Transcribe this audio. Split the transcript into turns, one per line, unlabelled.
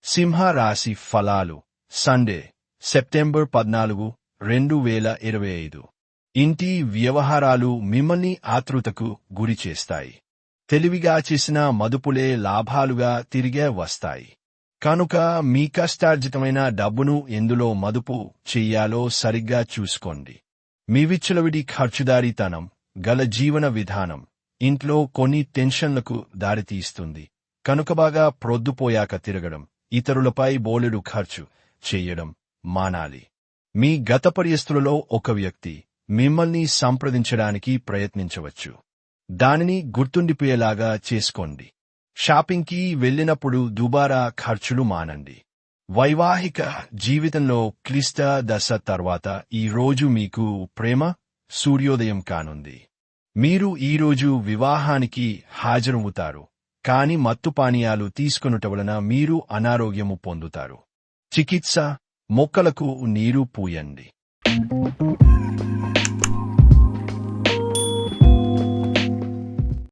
సింహరాశి ఫలాలు Sunday September 14, 2025. ఇంటి వ్యవహారాలు మిమ్మల్ని ఆతృతకు గురిచేస్తాయి. తెలివిగా చేసిన మదుపులే లాభాలుగా తిరిగే వస్తాయి. కనుక మీ కష్టార్జితమైన డబ్బును ఎందులో మదుపు చెయ్యాలో సరిగ్గా చూసుకోండి. మీ విచ్చలవిడి ఖర్చుదారీతనం గల జీవన విధానం ఇంట్లో కొన్ని టెన్షన్లకు దారితీస్తుంది. కనుక బాగా ప్రొద్దుపోయాక తిరగడం, ఇతరులపై బోలెడు ఖర్చు చెయ్యడం మానాలి. మీ గత పరిస్థితులలో ఒక వ్యక్తి మిమ్మల్ని సంప్రదించడానికి ప్రయత్నించవచ్చు. దానిని గుర్తుండిపోయేలాగా చేసుకోండి. షాపింగ్కి వెళ్ళినప్పుడు దుబారా ఖర్చులు మానండి. వైవాహిక జీవితంలో క్లిష్ట దశ తర్వాత ఈ రోజు మీకు ప్రేమ సూర్యోదయం కానుంది. మీరు ఈరోజు వివాహానికి హాజరవుతారు, కాని మత్తు పానీయాలు తీసుకొనుట వలన మీరు అనారోగ్యము పొందుతారు. చికిత్స మొక్కలకు నీరు పూయండి.